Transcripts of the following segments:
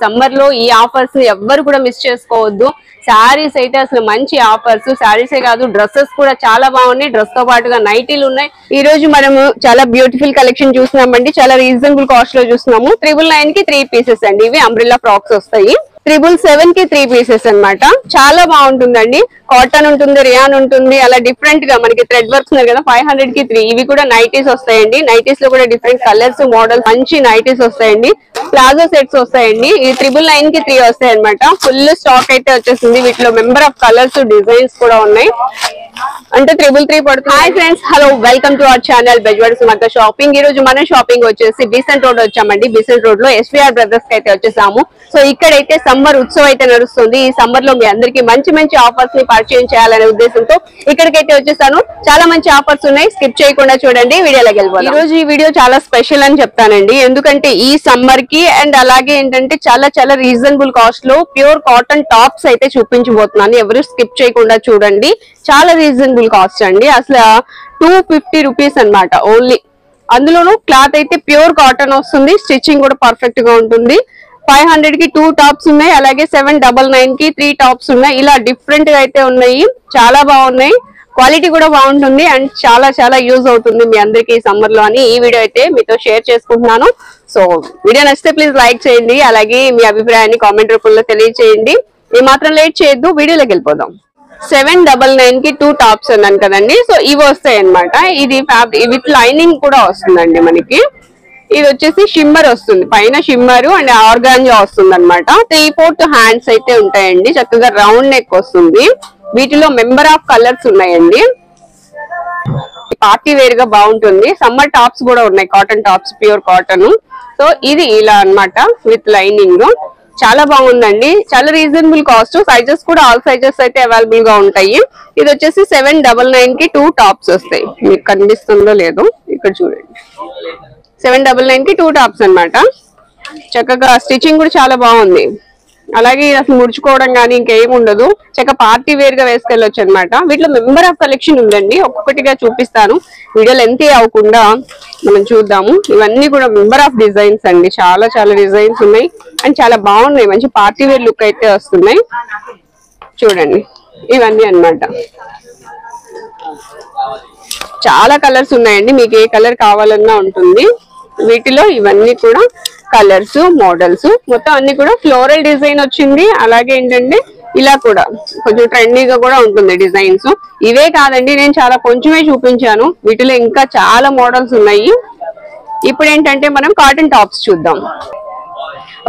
Summer లో ఈ offers ఎవ్వరు కూడా మిస్ చేసుకోవద్దు. శారీస్ అయితే అసలు మంచి ఆఫర్స్, శారీసే కాదు డ్రెస్సెస్ కూడా చాలా బాగున్నాయి. డ్రెస్ తో పాటుగా నైటీలు ఉన్నాయి. ఈ రోజు మనము చాలా బ్యూటిఫుల్ కలెక్షన్ చూస్తున్నామండి. చాలా రీజనబుల్ కాస్ట్ లో చూస్తున్నాము. 999 కి 3 పీసెస్ అండి. ఇవి అంబ్రెల్లా ఫ్రాక్స్ వస్తాయి. 777 కి 3 పీసెస్ అన్నమాట. చాలా బాగుంటుందండి. కాటన్ ఉంటుంది, రియాన్ ఉంటుంది, అలా డిఫరెంట్ గా మనకి థ్రెడ్ వర్క్స్ ఉన్నాయి కదా. 500 కి 3. ఇవి కూడా నైటీస్ వస్తాయండి. నైటీస్ లో కూడా డిఫరెంట్ కలర్స్, మోడల్స్, మంచి నైటీస్ వస్తాయండి. ప్లాజో సెట్స్ వస్తాయండి. ఈ 999 కి 3 వస్తాయి అనమాట. ఫుల్ స్టాక్ అయితే వచ్చేసింది. వీటిలో మెంబర్ ఆఫ్ కలర్స్, డిజైన్స్ కూడా ఉన్నాయి. అంటే 333 పడుతుంది. Hi friends, hello, welcome to our channel Bezawada Sumakka shopping. ఈ రోజు మన షాపింగ్ వచ్చేసి బీసెంట్ రోడ్ వచ్చామండి. బీసెంట్ రోడ్ లో ఎస్వీఆర్ బ్రదర్స్ కి అయితే వచ్చేసాము. సో ఇక్కడైతే సమ్మర్ ఉత్సవం అయితే నడుస్తుంది. ఈ సమ్మర్ లో మీ అందరికి మంచి మంచి ఆఫర్స్ ని పరిచయం చేయాలనే ఉద్దేశంతో ఇక్కడికైతే వచ్చేసాను. చాలా మంచి ఆఫర్స్ ఉన్నాయి. స్కిప్ చేయకుండా చూడండి. వీడియోలోకి వెళ్ళిపోదాం. ఈ రోజు ఈ వీడియో చాలా స్పెషల్ అని చెప్తానండి. ఎందుకంటే ఈ సమ్మర్ కి అండ్ అలాగే ఏంటంటే చాలా రీజనబుల్ కాస్ట్ లో ప్యూర్ కాటన్ టాప్స్ అయితే చూపించబోతున్నాను. ఎవరు స్కిప్ చేయకుండా చూడండి. చాలా రీజనబుల్ కాస్ట్ అండి. అసలు 250 రూపీస్ అనమాట ఓన్లీ. అందులోనూ క్లాత్ అయితే ప్యూర్ కాటన్ వస్తుంది. స్టిచ్చింగ్ కూడా పర్ఫెక్ట్ గా ఉంటుంది. 500 కి 2 టాప్స్ ఉన్నాయి. అలాగే 799 కి 3 టాప్స్ ఉన్నాయి. ఇలా డిఫరెంట్ గా అయితే ఉన్నాయి. చాలా బాగున్నాయి. క్వాలిటీ కూడా బాగుంటుంది అండ్ చాలా యూజ్ అవుతుంది మీ అందరికి ఈ సమ్మర్ లో అని ఈ వీడియో అయితే మీతో షేర్ చేసుకుంటున్నాను. సో వీడియో నచ్చితే ప్లీజ్ లైక్ చేయండి. అలాగే మీ అభిప్రాయాన్ని కామెంట్ రూపంలో తెలియజేయండి. ఏ మాత్రం లేట్ చేయొద్దు. వీడియోలోకి వెళ్ళిపోదాం. 799 కి 2 టాప్స్ అన్నాను కదండి. సో ఇవి వస్తాయి అనమాట. ఇది ఫ్యాబ్రిక్ విత్ లైనింగ్ కూడా వస్తుందండి మనకి. ఇది వచ్చేసి షిమ్మర్ వస్తుంది. పైన షిమ్మర్ అండ్ ఆర్గాంజా వస్తుంది అనమాట. 3/4 హ్యాండ్స్ అయితే ఉంటాయండి. చక్కగా రౌండ్ నెక్ వస్తుంది. వీటిలో మెంబర్ ఆఫ్ కలర్స్ ఉన్నాయండి. పార్టీ వేర్ గా బాగుంటుంది. సమ్మర్ టాప్స్ కూడా ఉన్నాయి. Cotton tops, pure cotton. So ఇది ఇలా అన్నమాట విత్ లైనింగ్. చాలా బాగుందండి. చాలా రీజనబుల్ కాస్ట్. సైజెస్ కూడా ఆల్ సైజెస్ అయితే అవైలబుల్ గా ఉంటాయి. ఇది వచ్చేసి 799 కి 2 టాప్స్ వస్తాయి. మీకు కనిపిస్తుందో లేదో ఇక్కడ చూడండి. 799 కి 2 టాప్స్ అన్నమాట. చక్కగా స్టిచ్చింగ్ కూడా చాలా బాగుంది. అలాగే అసలు ముడుచుకోవడం కానీ ఇంకేం ఉండదు. చక్కగా పార్టీ వేర్ గా వేసుకెళ్ళొచ్చు అనమాట. వీటిలో మెంబర్ ఆఫ్ కలెక్షన్ ఉందండి. ఒక్కొక్కటిగా చూపిస్తాను. వీడియో లెంత్ అవ్వకుండా మనం చూద్దాము. ఇవన్నీ కూడా మెంబర్ ఆఫ్ డిజైన్స్ అండి. చాలా డిజైన్స్ ఉన్నాయి అండ్ చాలా బాగున్నాయి. మంచి పార్టీ వేర్ లుక్ అయితే వస్తున్నాయి. చూడండి ఇవన్నీ అన్నమాట. చాలా కలర్స్ ఉన్నాయండి. మీకు ఏ కలర్ కావాలన్నా ఉంటుంది. వీటిలో ఇవన్నీ కూడా కలర్స్, మోడల్స్ మొత్తం అన్ని కూడా ఫ్లోరల్ డిజైన్ వచ్చింది. అలాగే ఏంటంటే ఇలా కూడా కొంచెం ట్రెండీగా కూడా ఉంటుంది డిజైన్స్. ఇవే కాదండి, నేను చాలా కొంచెమే చూపించాను. వీటిలో ఇంకా చాలా మోడల్స్ ఉన్నాయి. ఇప్పుడు ఏంటంటే మనం కాటన్ టాప్స్ చూద్దాం.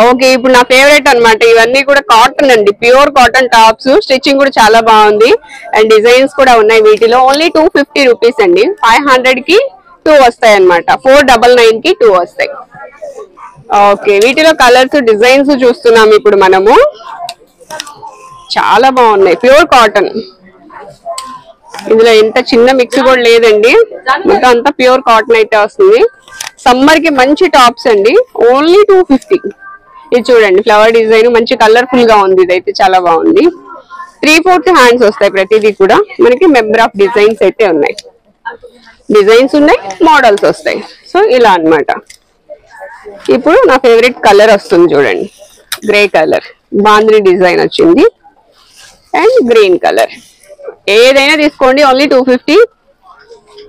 ఓకే, ఇప్పుడు నా ఫేవరెట్ అనమాట. ఇవన్నీ కూడా కాటన్ అండి. Pure cotton tops. స్టిచ్చింగ్ కూడా చాలా బాగుంది అండ్ డిజైన్స్ కూడా ఉన్నాయి. వీటిలో ఓన్లీ 250 రూపీస్ అండి. 500 కి 2 వస్తాయి అనమాట. 499 కి 2 వస్తాయి. ఓకే, వీటిలో కలర్స్, డిజైన్స్ చూస్తున్నాం ఇప్పుడు మనము. చాలా బాగున్నాయి. Pure cotton. ఇందులో ఎంత చిన్న మిక్స్ కూడా లేదండి. మొత్తం అంతా ప్యూర్ కాటన్ అయితే వస్తుంది. సమ్మర్ కి మంచి టాప్స్ అండి. ఓన్లీ 250. ఇది చూడండి, ఫ్లవర్ డిజైన్ మంచి కలర్ఫుల్ గా ఉంది. ఇదైతే చాలా బాగుంది. 3/4 హ్యాండ్స్ వస్తాయి. ప్రతిదీ కూడా మనకి మెంబర్ ఆఫ్ డిజైన్స్ అయితే ఉన్నాయి. డిజైన్స్ ఉన్నాయి, మోడల్స్ వస్తాయి. సో ఇలా అన్నమాట. ఇప్పుడు నా ఫేవరెట్ కలర్ వస్తుంది చూడండి. గ్రే కలర్ బాంద్రీ డిజైన్ వచ్చింది అండ్ గ్రీన్ కలర్. ఏదైనా తీసుకోండి. ఓన్లీ 250.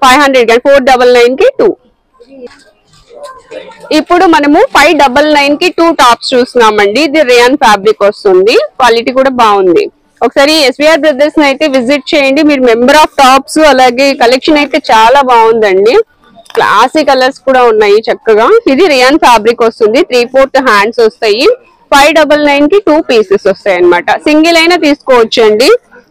500 కానీ 499 కి 2. ఇప్పుడు మనము 599 కి 2 టాప్స్ చూస్తున్నామండి. ఇది రియాన్ ఫ్యాబ్రిక్ వస్తుంది. క్వాలిటీ కూడా బాగుంది. ఒకసారి ఎస్వీఆర్ బ్రదర్స్ అయితే విజిట్ చేయండి. మీరు మెంబర్ ఆఫ్ టాప్స్ అలాగే కలెక్షన్ అయితే చాలా బాగుందండి. క్లాసీ కలర్స్ కూడా ఉన్నాయి చక్కగా. ఇది రియాన్ ఫ్యాబ్రిక్ వస్తుంది. 3/4 హ్యాండ్స్ వస్తాయి. 599 కి 2 పీసెస్ వస్తాయి అనమాట. సింగిల్ అయినా తీసుకోవచ్చు అండి.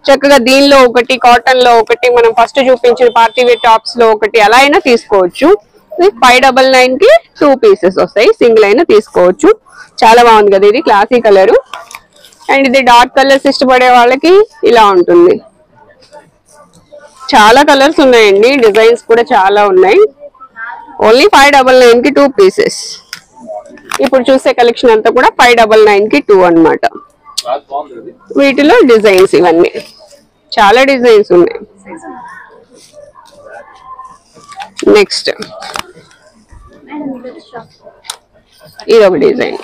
చక్కగా దీనిలో ఒకటి, కాటన్ లో ఒకటి, మనం ఫస్ట్ చూపించిన పార్టీ వేర్ టాప్స్ లో ఒకటి, అలా అయినా తీసుకోవచ్చు. 599 కి 2 పీసెస్ వస్తాయి. సింగిల్ అయినా తీసుకోవచ్చు. చాలా బాగుంది కదా. ఇది క్లాసీ కలర్ అండ్ ఇది డార్క్ కలర్స్ ఇష్టపడే వాళ్ళకి ఇలా ఉంటుంది. చాలా కలర్స్ ఉన్నాయండి. డిజైన్స్ కూడా చాలా ఉన్నాయి. ఓన్లీ 599 కి 2 పీసెస్. ఇప్పుడు చూసే కలెక్షన్ అంతా కూడా 599 కి 2 అన్నమాట. వీటిలో డిజైన్స్ ఇవన్నీ చాలా డిజైన్స్ ఉన్నాయి. నెక్స్ట్ ఇది ఒక డిజైన్.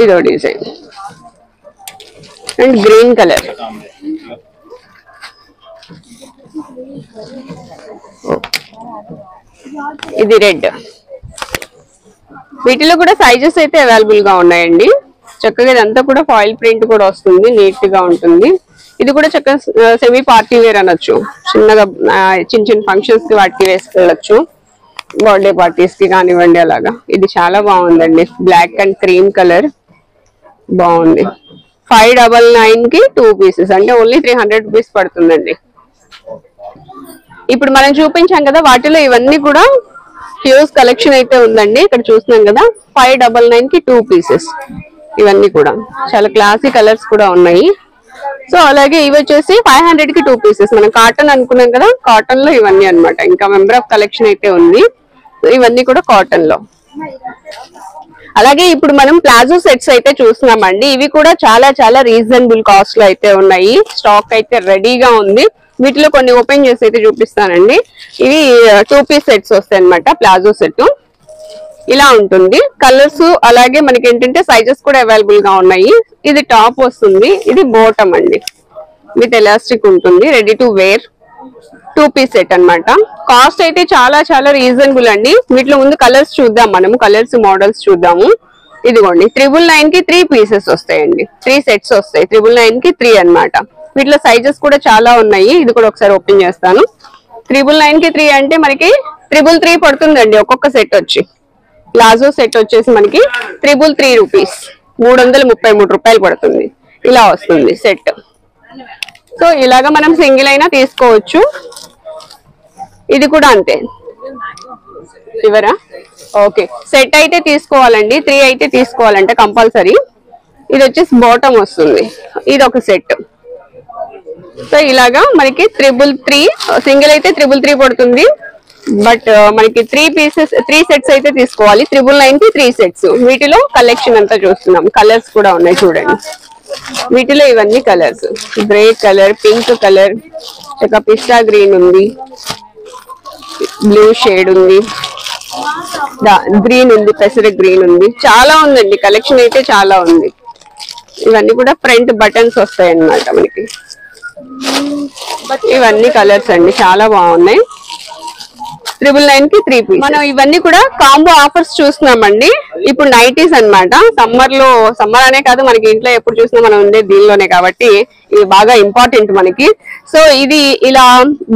ఇదో డిజైన్ అండ్ గ్రీన్ కలర్. ఇది రెడ్. వీటిలో కూడా సైజెస్ అయితే అవైలబుల్ గా ఉన్నాయండి. చక్కగా ఇదంతా కూడా ఫాయిల్ ప్రింట్ కూడా వస్తుంది, నీట్ గా ఉంటుంది. ఇది కూడా చక్కగా సెమీ పార్టీ వేర్ అనొచ్చు. చిన్నగా చిన్న ఫంక్షన్స్ కి వాటికి వేసుకెళ్ళచ్చు, బర్త్డే పార్టీస్ కి కానివ్వండి అలాగా. ఇది చాలా బాగుందండి, బ్లాక్ అండ్ క్రీమ్ కలర్ బాగుంది. 599 కి 2 పీసెస్, అంటే ఓన్లీ 300 రూపీస్ పడుతుందండి. ఇప్పుడు మనం చూపించాం కదా వాటిలో ఇవన్నీ కూడా హ్యూజ్ కలెక్షన్ అయితే ఉందండి. ఇక్కడ చూస్తున్నాం కదా 599 కి 2 పీసెస్. ఇవన్నీ కూడా చాలా క్లాసీ కలర్స్ కూడా ఉన్నాయి. సో అలాగే ఇవి వచ్చేసి 500 కి 2 పీసెస్. మనం కాటన్ అనుకున్నాం కదా, కాటన్ లో ఇవన్నీ అన్నమాట. ఇంకా మెంబర్ ఆఫ్ కలెక్షన్ అయితే ఉంది. ఇవన్నీ కూడా కాటన్ లో. అలాగే ఇప్పుడు మనం ప్లాజో సెట్స్ అయితే చూస్తున్నామండి. ఇవి కూడా చాలా చాలా రీజనబుల్ కాస్ట్ లో అయితే ఉన్నాయి. స్టాక్ అయితే రెడీగా ఉంది. వీటిలో కొన్ని ఓపెన్ చేసి అయితే చూపిస్తానండి. ఇవి 2 పీస్ సెట్స్ వస్తాయి అనమాట. ప్లాజో సెట్ ఇలా ఉంటుంది. కలర్స్ అలాగే మనకి ఏంటంటే సైజెస్ కూడా అవైలబుల్ గా ఉన్నాయి. ఇది టాప్ వస్తుంది, ఇది బాటమ్ అండి. విత్ ఎలాస్టిక్ ఉంటుంది. Ready to wear 2 piece set అన్నమాట. కాస్ట్ అయితే చాలా చాలా రీజనబుల్ అండి. వీటిలో ముందు కలర్స్ చూద్దాం, మనము కలర్స్ మోడల్స్ చూద్దాము. ఇదిగోండి 999 కి 3 పీసెస్ వస్తాయండి. 3 సెట్స్ వస్తాయి. 999 కి 3 అన్నమాట. వీటిలో సైజెస్ కూడా చాలా ఉన్నాయి. ఇది కూడా ఒకసారి ఓపెన్ చేస్తాను. 999 కి 3 అంటే మనకి 333 పడుతుందండి ఒక్కొక్క సెట్ వచ్చి. ప్లాజో సెట్ వచ్చేసి మనకి 333 రూపీస్, 333 రూపాయలు పడుతుంది. ఇలా వస్తుంది సెట్. సో ఇలాగా మనం సింగిల్ అయినా తీసుకోవచ్చు. ఇది కూడా అంతే. చివరా ఓకే, సెట్ అయితే తీసుకోవాలండి. 3 అయితే తీసుకోవాలంటే కంపల్సరీ. ఇది వచ్చేసి బాటమ్ వస్తుంది. ఇది ఒక సెట్. సో ఇలాగా మనకి 333, సింగిల్ అయితే 333 పడుతుంది. బట్ మనకి 3 సెట్స్ అయితే తీసుకోవాలి. 999 కి 3 సెట్స్. వీటిలో కలెక్షన్ అంతా చూస్తున్నాం. కలర్స్ కూడా ఉన్నాయి చూడండి. వీటిలో ఇవన్నీ colours, grey colour, pink colour, ఒక పిస్తా గ్రీన్ ఉంది, బ్లూ షేడ్ ఉంది, గ్రీన్ ఉంది, పెసర గ్రీన్ ఉంది. చాలా ఉందండి కలెక్షన్ అయితే చాలా ఉంది. ఇవన్నీ కూడా ఫ్రంట్ బటన్స్ వస్తాయి అన్నమాట మనకి. ఇవన్నీ కలర్స్ అండి, చాలా బాగున్నాయి. 999 కి 3 పీస్. మనం ఇవన్నీ కూడా కాంబో ఆఫర్స్ చూస్తున్నామండి. ఇప్పుడు నైటీస్ అన్నమాట. సమ్మర్ అనే కాదు, మనకి ఇంట్లో ఎప్పుడు చూసినా మనం ఉండే దీనిలోనే కాబట్టి ఇది బాగా ఇంపార్టెంట్ మనకి. సో ఇది ఇలా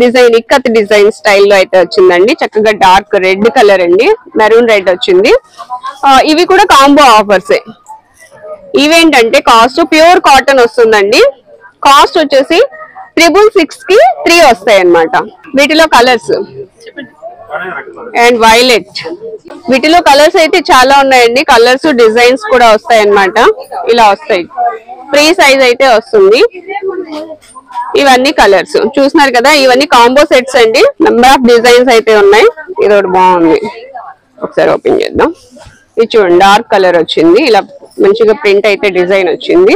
డిజైన్, ఇక్కత్ డిజైన్ స్టైల్లో అయితే వచ్చిందండి. చక్కగా డార్క్ రెడ్ కలర్ అండి, మెరూన్ రెడ్ వచ్చింది. ఇవి కూడా కాంబో ఆఫర్సే. ఇవేంటంటే కాస్ట్ ప్యూర్ కాటన్ వస్తుందండి. కాస్ట్ వచ్చేసి 666 కి 3 వస్తాయి అన్నమాట. వీటిలో కలర్స్ అండ్ వైలెట్. వీటిలో కలర్స్ అయితే చాలా ఉన్నాయండి. కలర్స్ డిజైన్స్ కూడా వస్తాయి అన్నమాట. ఇలా వస్తాయి. ఫ్రీ సైజ్ అయితే వస్తుంది. ఇవన్నీ కలర్స్ చూస్తున్నారు కదా. ఇవన్నీ కాంబో సెట్స్ అండి. నెంబర్ ఆఫ్ డిజైన్స్ అయితే ఉన్నాయి. ఇది ఒకటి బాగుంది, ఒకసారి ఓపెన్ చేద్దాం. ఇది చూడండి, డార్క్ కలర్ వచ్చింది. ఇలా మంచిగా ప్రింట్ అయితే డిజైన్ వచ్చింది.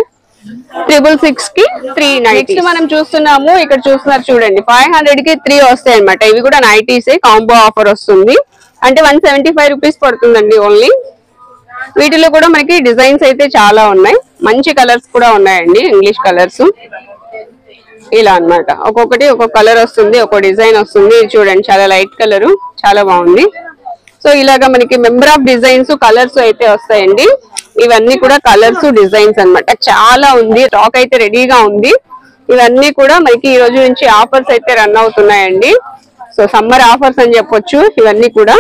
666 కి 3 నైటీస్ మనం చూస్తున్నాము. ఇక్కడ చూస్తున్నారు చూడండి, 500 కి 3 వస్తాయి అనమాట. ఇవి కూడా నైటీస్ కాంబో ఆఫర్ వస్తుంది. అంటే 175 రూపీస్ పడుతుందండి ఓన్లీ. వీటిలో కూడా మనకి డిజైన్స్ అయితే చాలా ఉన్నాయి. మంచి కలర్స్ కూడా ఉన్నాయండి, ఇంగ్లీష్ కలర్స్. ఇలా అన్నమాట. ఒక్కొక్కటి ఒక్కొక్క కలర్ వస్తుంది, ఒక్కో డిజైన్ వస్తుంది. ఇది చూడండి, చాలా లైట్ కలర్, చాలా బాగుంది. సో ఇలాగా మనకి మెంబర్ ఆఫ్ డిజైన్స్, కలర్స్ అయితే వస్తాయండి. ఇవన్నీ కూడా కలర్స్, డిజైన్స్ అన్నమాట. చాలా ఉంది, స్టాక్ అయితే రెడీగా ఉంది. ఇవన్నీ కూడా మనకి ఈ రోజు నుంచి ఆఫర్స్ అయితే రన్ అవుతున్నాయండి. సో సమ్మర్ ఆఫర్స్ అని చెప్పొచ్చు. ఇవన్నీ కూడా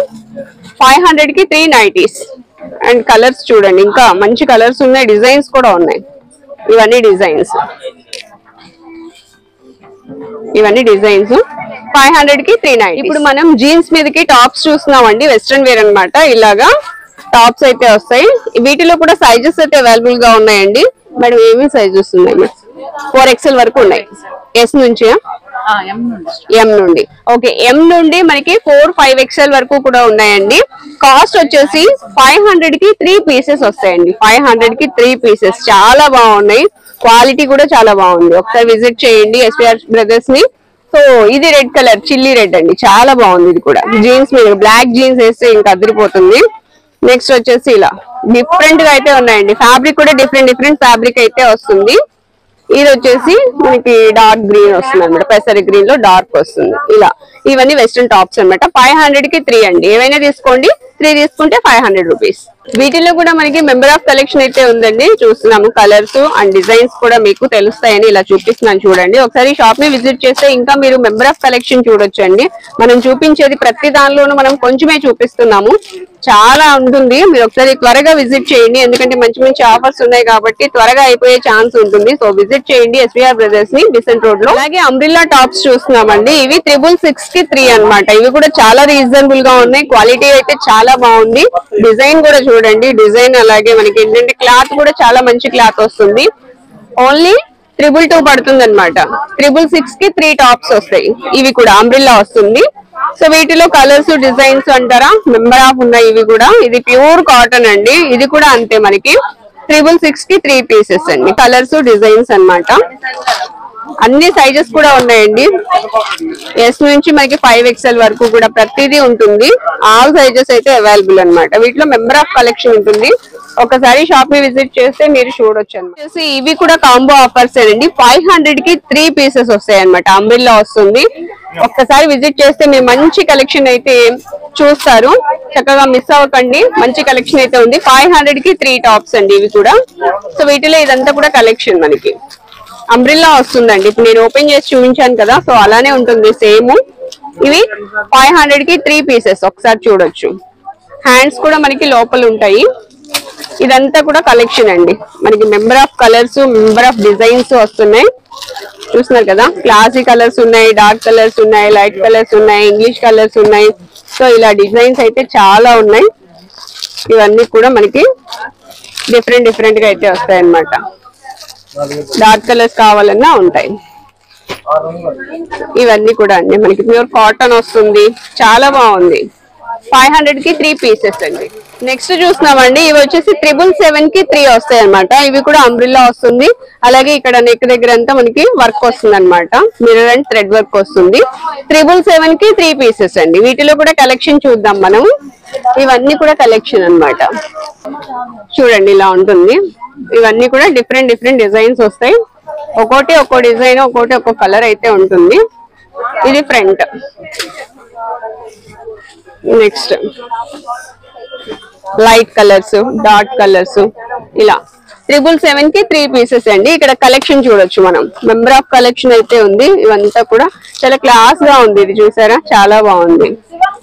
500 కి 3 నైటీస్. అండ్ కలర్స్ చూడండి, ఇంకా మంచి కలర్స్ ఉన్నాయి, డిజైన్స్ కూడా ఉన్నాయి. ఇవన్నీ డిజైన్స్, 500 కి 3 నైటీస్. ఇప్పుడు మనం జీన్స్ మీదకి టాప్స్ చూస్తున్నామండి. వెస్ట్రన్ వేర్ అన్నమాట. ఇలాగా టాప్స్ అయితే వస్తాయి. వీటిలో కూడా సైజెస్ అయితే అవైలబుల్ గా ఉన్నాయండి. మేడం ఏమేమి సైజెస్ ఉన్నాయి? 4XL వరకు ఉన్నాయి. ఎస్ నుంచి, ఎం నుండి. ఓకే, ఎం నుండి మనకి 4, 5XL వరకు కూడా ఉన్నాయండి. కాస్ట్ వచ్చేసి 500 కి 3 పీసెస్ వస్తాయండి. 500 కి 3 పీసెస్. చాలా బాగున్నాయి, క్వాలిటీ కూడా చాలా బాగుంది. ఒకసారి విజిట్ చేయండి ఎస్పీఆర్ బ్రదర్స్ ని. సో ఇది రెడ్ కలర్, చిల్లీ రెడ్ అండి, చాలా బాగుంది. ఇది కూడా జీన్స్ మీద బ్లాక్ జీన్స్ వేస్తే ఇంకా అదిరిపోతుంది. నెక్స్ట్ వచ్చేసి ఇలా డిఫరెంట్ గా అయితే ఉన్నాయండి. ఫ్యాబ్రిక్ కూడా డిఫరెంట్ ఫ్యాబ్రిక్ అయితే వస్తుంది. ఇది వచ్చేసి మనకి డార్క్ గ్రీన్ వస్తుంది అనమాట, పెసరి గ్రీన్ లో డార్క్ వస్తుంది. ఇలా ఇవన్నీ వెస్ట్రన్ టాప్స్ అనమాట. 500 కి 3 అండి. ఏవైనా తీసుకోండి, 3 తీసుకుంటే 500 రూపీస్. వీటిలో కూడా మనకి మెంబర్ ఆఫ్ కలెక్షన్ అయితే ఉందండి. చూస్తున్నాము కలర్స్ అండ్ డిజైన్స్ కూడా మీకు తెలుస్తాయని ఇలా చూపిస్తున్నాను చూడండి. ఒకసారి షాప్ ని విజిట్ చేస్తే ఇంకా మీరు మెంబర్ ఆఫ్ కలెక్షన్ చూడొచ్చండి. మనం చూపించేది ప్రతి దానిలోనూ మనం కొంచెమే చూపిస్తున్నాము, చాలా ఉంటుంది. మీరు ఒకసారి త్వరగా విజిట్ చేయండి, ఎందుకంటే మంచి ఆఫర్స్ ఉన్నాయి కాబట్టి త్వరగా అయిపోయే ఛాన్స్ ఉంటుంది. సో విజిట్ చేయండి SVR బ్రదర్స్ ని, బిసెంట్ రోడ్ లో. అలాగే అంబ్రిల్లా టాప్స్ చూస్తున్నామండి. ఇవి 666 కి 3 అనమాట. ఇవి కూడా చాలా రీజనబుల్ గా ఉన్నాయి. క్వాలిటీ అయితే చాలా బాగుంది. డిజైన్ కూడా చూడండి, డిజైన్ అలాగే మనకి ఏంటంటే క్లాత్ కూడా చాలా మంచి క్లాత్ వస్తుంది. ఓన్లీ 222 పడుతుంది అనమాట. 666 కి 3 టాప్స్ వస్తాయి. ఇవి కూడా అంబ్రిల్లా వస్తుంది. సో వీటిలో కలర్స్ డిజైన్స్ అంటారా మెంబర్ ఆఫ్ ఉన్నాయి. ఇవి కూడా ఇది ప్యూర్ కాటన్ అండి. ఇది కూడా అంతే మనకి 666 కి 3 పీసెస్ అండి. కలర్స్ డిజైన్స్ అన్నమాట. అన్ని సైజెస్ కూడా ఉన్నాయండి. S నుంచి మనకి 5XL వరకు కూడా ప్రతిదీ ఉంటుంది. ఆల్ సైజెస్ అయితే అవైలబుల్ అనమాట. వీటిలో మెంబర్ ఆఫ్ కలెక్షన్ ఉంటుంది. ఒకసారి షాప్ ని విజిట్ చేస్తే మీరు చూడొచ్చు అనమాట. ఇవి కూడా కాంబో ఆఫర్స్ అండి. 500 కి 3 పీసెస్ వస్తాయి అనమాట. అంబ్రిల్లా వస్తుంది. ఒక్కసారి విజిట్ చేస్తే మీరు మంచి కలెక్షన్ అయితే చూస్తారు. చక్కగా మిస్ అవ్వకండి, మంచి కలెక్షన్ అయితే ఉంది. 500 కి 3 టాప్స్ అండి ఇవి కూడా. సో వీటిలో ఇదంతా కూడా కలెక్షన్ మనకి అంబ్రిల్లా వస్తుందండి. ఇప్పుడు నేను ఓపెన్ చేసి చూపించాను కదా, సో అలానే ఉంటుంది సేమ్. ఇవి 500 కి 3 పీసెస్. ఒకసారి చూడొచ్చు. హ్యాండ్స్ కూడా మనకి లోపల ఉంటాయి. ఇదంతా కూడా కలెక్షన్ అండి. మనకి member of colours, member of designs వస్తున్నాయి. చూస్తున్నారు కదా, క్లాసీ కలర్స్ ఉన్నాయి, డార్క్ కలర్స్ ఉన్నాయి, లైట్ కలర్స్ ఉన్నాయి, ఇంగ్లీష్ కలర్స్ ఉన్నాయి. సో ఇలా డిజైన్స్ అయితే చాలా ఉన్నాయి. ఇవన్నీ కూడా మనకి డిఫరెంట్ గా అయితే వస్తాయి అన్నమాట. డార్క్ కలర్స్ కావాలన్నా ఉంటాయి. ఇవన్నీ కూడా అండి మనకి ప్యూర్ కాటన్ వస్తుంది. చాలా బాగుంది. 500 కి 3 పీసెస్ అండి. నెక్స్ట్ చూస్తున్నామండి. ఇవి వచ్చేసి 777 కి 3 వస్తాయి అనమాట. ఇవి కూడా అంబ్రిల్లా వస్తుంది. అలాగే ఇక్కడ నెక్ దగ్గర అంతా మనకి వర్క్ వస్తుంది అనమాట. మిర్రర్ అండ్ థ్రెడ్ వర్క్ వస్తుంది. 777 కి 3 పీసెస్ అండి. వీటిలో కూడా కలెక్షన్ చూద్దాం మనం. ఇవన్నీ కూడా కలెక్షన్ అన్నమాట. చూడండి ఇలా ఉంటుంది. ఇవన్నీ కూడా డిఫరెంట్ డిజైన్స్ వస్తాయి. ఒక్కోటి ఒక్కో డిజైన్, ఒక్కోటి ఒక్కో కలర్ అయితే ఉంటుంది. ఇది front. Next light colours, dark colours, ఇలా 777 కి 3 పీసెస్ అండి. ఇక్కడ కలెక్షన్ చూడొచ్చు మనం. మెంబర్ ఆఫ్ కలెక్షన్ అయితే ఉంది. ఇవంతా కూడా చాలా క్లాస్ గా ఉంది. ఇది చూసారా, చాలా బాగుంది.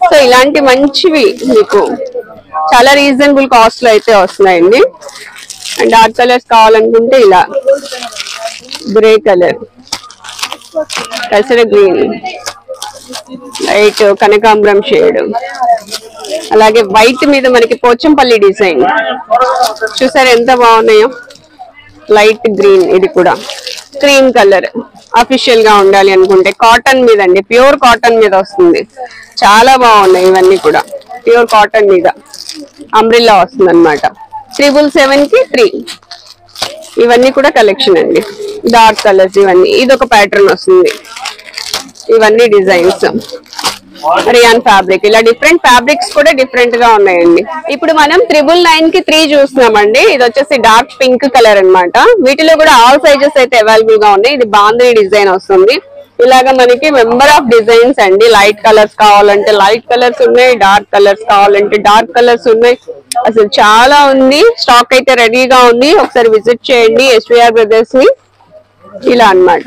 సో ఇలాంటి మంచివి మీకు చాలా రీజనబుల్ కాస్ట్ లో అయితే వస్తున్నాయండి. అండ్ డార్క్ కలర్స్ కావాలనుకుంటే ఇలా గ్రే కలర్, పెసర గ్రీన్, లైట్ కనకాంబరం షేడ్, అలాగే వైట్ మీద మనకి పోచంపల్లి డిజైన్ చూసారా ఎంత బాగున్నాయో. లైట్ గ్రీన్, ఇది కూడా క్రీమ్ కలర్. అఫీషియల్ గా ఉండాలి అనుకుంటే కాటన్ మీద అండి, ప్యూర్ కాటన్ మీద వస్తుంది. చాలా బాగున్నాయి. ఇవన్నీ కూడా ప్యూర్ కాటన్ మీద అంబ్రిల్లా వస్తుంది అనమాట. 777 కి 3. ఇవన్నీ కూడా కలెక్షన్ అండి. డార్క్ కలర్స్ ఇవన్నీ. ఇది ఒక ప్యాటర్న్ వస్తుంది. ఇవన్నీ డిజైన్స్. Rayon fabric. ఇలా డిఫరెంట్ ఫ్యాబ్రిక్స్ కూడా డిఫరెంట్ గా ఉన్నాయండి. ఇప్పుడు మనం 999 కి 3 చూస్తున్నామండి. ఇది వచ్చేసి డార్క్ పింక్ కలర్ అన్నమాట. వీటిలో కూడా ఆల్ సైజెస్ అయితే అవైలబుల్ గా ఉన్నాయి. ఇది బాంద్రీ డిజైన్ వస్తుంది. ఇలాగా మనకి మెంబర్ ఆఫ్ డిజైన్స్ అండి. లైట్ కలర్స్ కావాలంటే లైట్ కలర్స్ ఉన్నాయి, డార్క్ కలర్స్ కావాలంటే డార్క్ కలర్స్ ఉన్నాయి. అసలు చాలా ఉంది. స్టాక్ అయితే రెడీగా ఉంది. ఒకసారి విజిట్ చేయండి SVR బ్రదర్స్ ని. ఇలా అన్నమాట.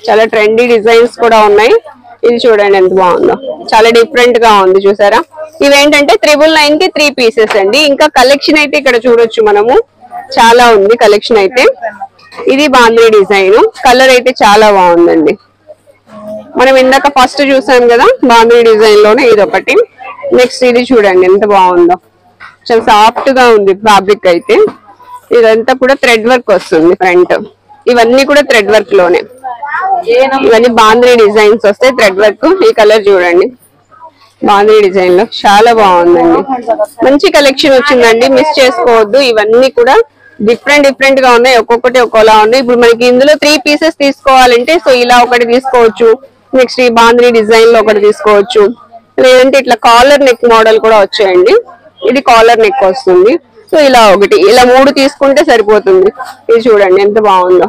చాలా ట్రెండీ డిజైన్స్ కూడా ఉన్నాయి. ఇది చూడండి ఎంత బాగుందో, చాలా డిఫరెంట్ గా ఉంది. చూసారా, ఇవేంటంటే 999 కి 3 పీసెస్ అండి. ఇంకా కలెక్షన్ అయితే ఇక్కడ చూడొచ్చు మనము. చాలా ఉంది కలెక్షన్ అయితే. ఇది బాంద్రీ డిజైన్. కలర్ అయితే చాలా బాగుందండి. మనం ఇందాక ఫస్ట్ చూసాం కదా బాంద్రీ డిజైన్ లోనే ఇది ఒకటి. నెక్స్ట్ ఇది చూడండి ఎంత బాగుందో, చాలా సాఫ్ట్ గా ఉంది ఫ్యాబ్రిక్ అయితే. ఇదంతా కూడా థ్రెడ్ వర్క్ వస్తుంది ఫ్రంట్. ఇవన్నీ కూడా థ్రెడ్ వర్క్ లోనే. ఇవన్నీ బాంద్రీ డిజైన్స్ వస్తాయి, థ్రెడ్ వర్క్. ఈ కలర్ చూడండి, బాంద్రీ డిజైన్ లో చాలా బాగుందండి. మంచి కలెక్షన్ వచ్చిందండి, మిస్ చేసుకోవద్దు. ఇవన్నీ కూడా డిఫరెంట్ గా ఉన్నాయి. ఒక్కొక్కటి ఒక్కోలా ఉన్నాయి. ఇప్పుడు మనకి ఇందులో 3 పీసెస్ తీసుకోవాలంటే సో ఇలా ఒకటి తీసుకోవచ్చు. నెక్స్ట్ ఈ బాంద్రీ డిజైన్ లో ఒకటి తీసుకోవచ్చు. లేదంటే ఇట్లా కాలర్ నెక్ మోడల్ కూడా వచ్చాయండి. ఇది కాలర్ నెక్ వస్తుంది. సో ఇలా ఒకటి ఇలా 3 తీసుకుంటే సరిపోతుంది. ఇది చూడండి ఎంత బాగుందో.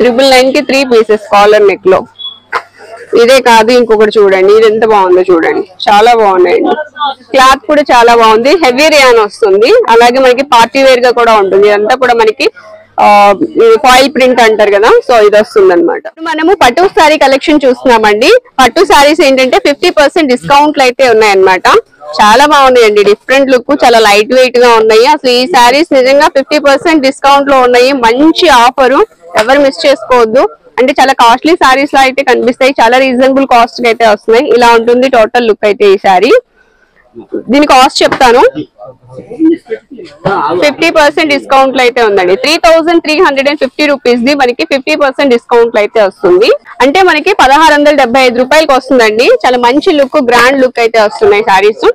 999 కి 3 పీసెస్ కాలర్ నెక్ లో. ఇదే కాదు ఇంకొకటి చూడండి, ఇది ఎంత బాగుందో చూడండి, చాలా బాగున్నాయండి. క్లాత్ కూడా చాలా బాగుంది, హెవీ రేయాన్ వస్తుంది. అలాగే మనకి పార్టీ వేర్ గా కూడా ఉంటుంది. ఇదంతా కూడా మనకి ఫాయిల్ ప్రింట్ అంటారు కదా, సో ఇది వస్తుంది అనమాట. మనము పట్టు శారీ కలెక్షన్ చూస్తున్నామండి. పట్టు శారీస్ ఏంటంటే 50% డిస్కౌంట్లు అయితే ఉన్నాయన్నమాట. చాలా బాగున్నాయండి, డిఫరెంట్ లుక్, చాలా లైట్ వెయిట్ గా ఉన్నాయి. అసలు ఈ శారీస్ నిజంగా 50% డిస్కౌంట్ లో ఉన్నాయి. మంచి ఆఫర్, ఎవరు మిస్ చేసుకోవద్దు. అంటే చాలా కాస్ట్లీ శారీస్ లా అయితే కనిపిస్తాయి, చాలా రీజనబుల్ కాస్ట్ కి అయితే వస్తున్నాయి. ఇలా ఉంటుంది టోటల్ లుక్ అయితే ఈ శారీ. దీని కాస్ట్ చెప్తాను. 50% డిస్కౌంట్ అయితే ఉందండి. 3350 రూపీస్ ది మనకి 50% డిస్కౌంట్ అయితే వస్తుంది. అంటే మనకి 1675 రూపాయలకి వస్తుందండి. చాలా మంచి లుక్, గ్రాండ్ లుక్ అయితే వస్తున్నాయి శారీస్.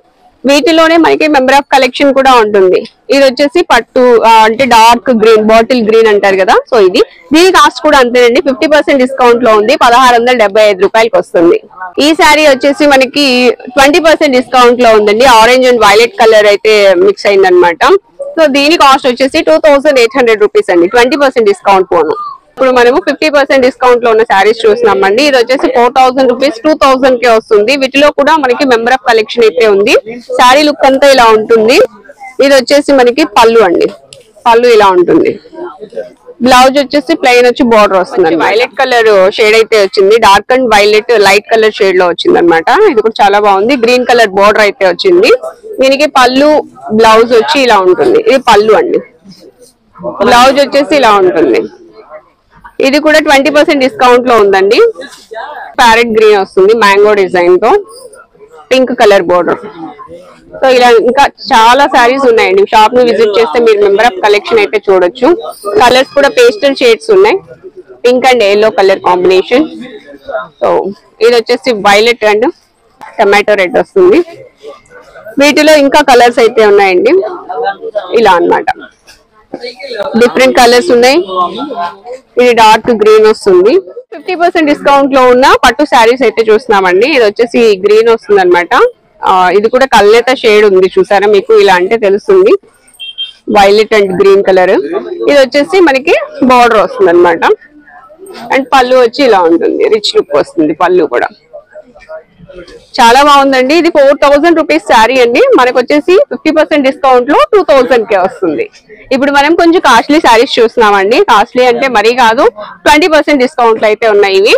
వీటిలోనే మనకి మెంబర్ ఆఫ్ కలెక్షన్ కూడా ఉంటుంది. ఇది వచ్చేసి పట్టు అంటే డార్క్ గ్రీన్, బాటిల్ గ్రీన్ అంటారు కదా, సో ఇది. దీని కాస్ట్ కూడా అంతేనండి, 50% డిస్కౌంట్ లో ఉంది. 1675 రూపాయలకి వస్తుంది. ఈ శారీ వచ్చేసి మనకి 20% డిస్కౌంట్ లో ఉందండి. ఆరెంజ్ అండ్ వైలెట్ కలర్ అయితే మిక్స్ అయిందనమాట. సో దీని కాస్ట్ వచ్చేసి 2800 రూపీస్ అండి, 20% డిస్కౌంట్ పోను. ఇప్పుడు మనము 50% డిస్కౌంట్ లో ఉన్న శారీస్ చూస్తున్నామండి. ఇది వచ్చేసి 4000 రూపీస్ 2000 కే వస్తుంది. వీటిలో కూడా మనకి మెంబర్ ఆఫ్ కలెక్షన్ అయితే ఉంది. శారీ లుక్ అంతా ఇలా ఉంటుంది. ఇది వచ్చేసి మనకి పళ్ళు అండి, పళ్ళు ఇలా ఉంటుంది. బ్లౌజ్ వచ్చేసి ప్లెయిన్ వచ్చి బార్డర్ వస్తుంది. వైలెట్ కలర్ షేడ్ అయితే వచ్చింది, dark and violet light colour shade లో వచ్చింది అనమాట. ఇది కూడా చాలా బాగుంది. గ్రీన్ కలర్ బార్డర్ అయితే వచ్చింది. దీనికి పళ్ళు బ్లౌజ్ వచ్చి ఇలా ఉంటుంది. ఇది పళ్ళు అండి, బ్లౌజ్ వచ్చేసి ఇలా ఉంటుంది. ఇది కూడా 20% డిస్కౌంట్ లో ఉందండి. ప్యారెట్ గ్రీన్ వస్తుంది, మ్యాంగో డిజైన్ తో, పింక్ కలర్ బోర్డర్. సో ఇలా ఇంకా చాలా శారీస్ ఉన్నాయండి. షాప్ ని విజిట్ చేస్తే మీరు మెంబర్ ఆఫ్ కలెక్షన్ అయితే చూడొచ్చు. కలర్స్ కూడా పేస్టల్ షేడ్స్ ఉన్నాయి, pink and yellow colour combination. So ఇది వచ్చేసి వైలెట్ అండ్ టమాటో రెడ్ వస్తుంది. వీటిలో ఇంకా కలర్స్ అయితే ఉన్నాయండి, ఇలా అన్నమాట. డిఫరెంట్ కలర్స్ ఉన్నాయి. ఇది డార్క్ గ్రీన్ వస్తుంది. 50% డిస్కౌంట్ లో ఉన్న పట్టు శారీస్ అయితే చూస్తున్నామండి. ఇది వచ్చేసి గ్రీన్ వస్తుంది అనమాట. ఇది కూడా కల్నేత షేడ్ ఉంది, చూసారా? మీకు ఇలా అంటే తెలుస్తుంది, వైలెట్ అండ్ గ్రీన్ కలర్. ఇది వచ్చేసి మనకి బార్డర్ వస్తుంది అనమాట. అండ్ పళ్ళు వచ్చి ఇలా ఉంటుంది, రిచ్ లుక్ వస్తుంది పళ్ళు కూడా. చాలా బాగుందండి. ఇది 4000 రూపీస్ శారీ అండి. మనకు వచ్చేసి 50% డిస్కౌంట్ లో 2000 కే వస్తుంది. ఇప్పుడు మనం కొంచెం కాస్ట్లీ శారీస్ చూస్తున్నామండి. కాస్ట్లీ అంటే మరీ కాదు, 20% డిస్కౌంట్ అయితే ఉన్నాయి. ఇవి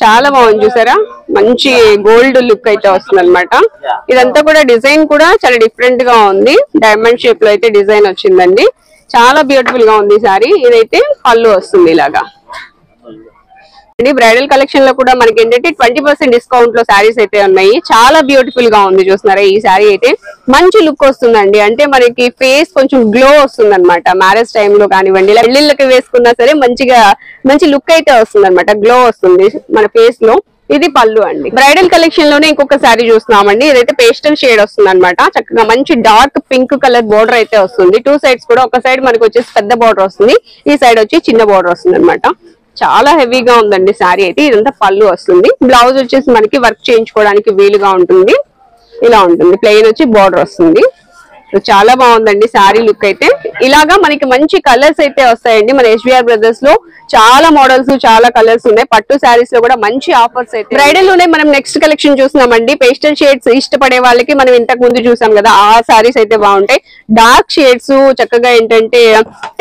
చాలా బాగుంది, చూసారా? మంచి గోల్డ్ లుక్ అయితే వస్తుంది అనమాట. ఇదంతా కూడా డిజైన్ కూడా చాలా డిఫరెంట్ గా ఉంది. డైమండ్ షేప్ లో అయితే డిజైన్ వచ్చిందండి. చాలా బ్యూటిఫుల్ గా ఉంది శారీ. ఇదైతే పళ్ళు వస్తుంది ఇలాగా. బ్రైడల్ కలెక్షన్ లో కూడా మనకి ఏంటంటే 20% డిస్కౌంట్ లో శారీస్ అయితే ఉన్నాయి. చాలా బ్యూటిఫుల్ గా ఉంది, చూస్తున్నారా? ఈ శారీ అయితే మంచి లుక్ వస్తుందండి. అంటే మనకి ఫేస్ కొంచెం గ్లో వస్తుంది అనమాట. మ్యారేజ్ టైమ్ లో కానివ్వండి, ఇలా పెళ్లిళ్ళకి వేసుకున్నా సరే మంచి లుక్ అయితే వస్తుంది అనమాట. గ్లో వస్తుంది మన ఫేస్ లో. ఇది పళ్ళు అండి. బ్రైడల్ కలెక్షన్ లోనే ఇంకొక శారీ చూస్తున్నామండి. ఇదైతే పేస్టల్ షేడ్ వస్తుంది అనమాట. చక్కగా మంచి డార్క్ పింక్ కలర్ బోర్డర్ అయితే వస్తుంది. 2 సైడ్స్ కూడా, ఒక సైడ్ మనకి వచ్చేసి పెద్ద బోర్డర్ వస్తుంది, ఈ సైడ్ వచ్చి చిన్న బోర్డర్ వస్తుంది అనమాట. చాలా హెవీగా ఉందండి శారీ అయితే. ఇదంతా పళ్ళు వస్తుంది. బ్లౌజ్ వచ్చేసి మనకి వర్క్ చేయించుకోవడానికి వీలుగా ఉంటుంది. ఇలా ఉంటుంది, ప్లెయిన్ వచ్చి బార్డర్ వస్తుంది. చాలా బాగుందండి శారీ లుక్ అయితే. ఇలాగా మనకి మంచి కలర్స్ అయితే వస్తాయండి మన ఎస్విఆర్ బ్రదర్స్ లో. చాలా మోడల్స్, చాలా కలర్స్ ఉన్నాయి. పట్టు శారీస్ లో కూడా మంచి ఆఫర్స్ అయితే. బ్రైడల్ లోనే మనం నెక్స్ట్ కలెక్షన్ చూస్తున్నామండి. పేస్టల్ షేడ్స్ ఇష్టపడే వాళ్ళకి మనం ఇంతకు ముందు చూసాం కదా, ఆ శారీస్ అయితే బాగుంటాయి. డార్క్ షేడ్స్ చక్కగా ఏంటంటే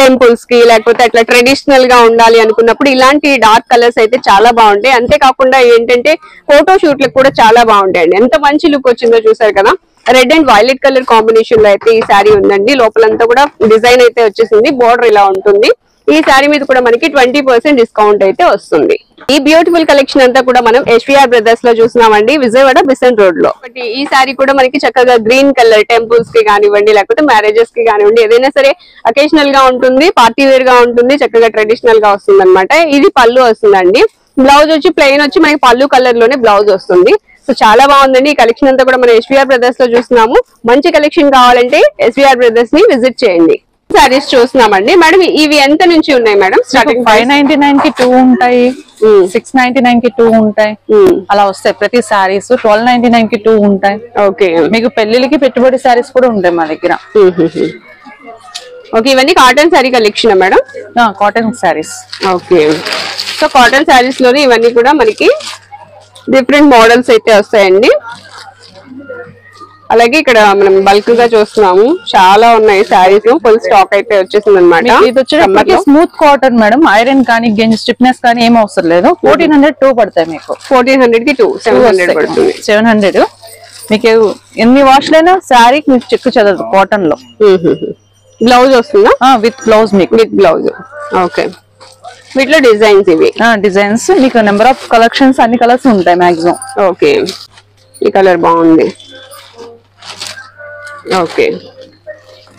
టెంపుల్స్ కి లేకపోతే అట్లా ట్రెడిషనల్ గా ఉండాలి అనుకున్నప్పుడు ఇలాంటి డార్క్ కలర్స్ అయితే చాలా బాగుంటాయి. అంతేకాకుండా ఏంటంటే ఫోటో షూట్లకు కూడా చాలా బాగుంటాయండి. ఎంత మంచి లుక్ వచ్చిందో చూసారు కదా. Red and violet colour combination లో అయితే ఈ శారీ ఉందండి. లోపలంతా కూడా డిజైన్ అయితే వచ్చేసింది, బోర్డర్ ఇలా ఉంటుంది. ఈ శారీ మీద కూడా మనకి 20% డిస్కౌంట్ అయితే వస్తుంది. ఈ బ్యూటిఫుల్ కలెక్షన్ అంతా కూడా మనం ఎస్విఆర్ బ్రదర్స్ లో చూస్తున్నామండి, విజయవాడ బిసెంట్ రోడ్ లో. ఈ శారీ కూడా మనకి చక్కగా గ్రీన్ కలర్ టెంపుల్స్ కి కానివ్వండి, లేకపోతే మ్యారేజెస్ కి కానివ్వండి, ఏదైనా సరే అకేషనల్ గా ఉంటుంది, పార్టీ వేర్ గా ఉంటుంది, చక్కగా ట్రెడిషనల్ గా వస్తుంది అనమాట. ఇది పళ్ళు వస్తుందండి. బ్లౌజ్ వచ్చి ప్లెయిన్ వచ్చి మనకి పళ్ళు కలర్ లోనే బ్లౌజ్ వస్తుంది. సో చాలా బాగుందండి. ఈ కలెక్షన్ అంతా కూడా మనం ఎస్విఆర్ బ్రదర్స్ లో చూస్తున్నాము. మంచి కలెక్షన్ కావాలంటే ఎస్విఆర్ బ్రదర్స్ ని విజిట్ చేయండి. సారీస్ చూస్తున్నామండి మేడం. ఇవి ఎంత నుంచి ఉన్నాయి మేడం? స్టార్టింగ్ 599 కి 2 ఉంటాయి, 699 కి 2 ఉంటాయి, అలా వస్తాయి ప్రతి సారీస్. 1299 కి 2 ఉంటాయి. ఓకే, మీకు పెళ్లికి పెట్టుబడి సారీస్ కూడా ఉంటాయి మా దగ్గర. ఓకే, ఇవన్నీ cotton sorry collection madam? Cotton saris. Okay, so cotton saris లోనే ఇవన్నీ కూడా మనకి డిఫరెంట్ మోడల్స్ అయితే వస్తాయండి. అలాగే ఇక్కడ మనం బల్క్ గా చూస్తున్నాము, చాలా ఉన్నాయి సారీస్, ఫుల్ స్టాక్ అయితే వచ్చేసింది అనమాట. ఇది వచ్చేటప్పటికి స్మూత్ కాటన్ మేడం, ఐరన్ కానీ గెంజ్ స్టిఫ్నెస్ కానీ ఏం అవసరం లేదు. 1400 పడతాయి మీకు. 1400 కి 700 పడుతుంది. 700 మీకు ఎన్ని వాష్లైనా శారీ మీకు చెక్కు చదవదు కాటన్ లో. బ్లౌజ్ వస్తుందా? విత్ బ్లౌజ్ మీకు. With blouse. ఓకే, వీటిలో డిజైన్స్ ఇవి డిజైన్స్ మీకు నెంబర్ ఆఫ్ కలెక్షన్స్, అన్ని కలర్స్ ఉంటాయి మాక్సిమం. ఓకే, ఈ కలర్ బాగుంది. ఓకే,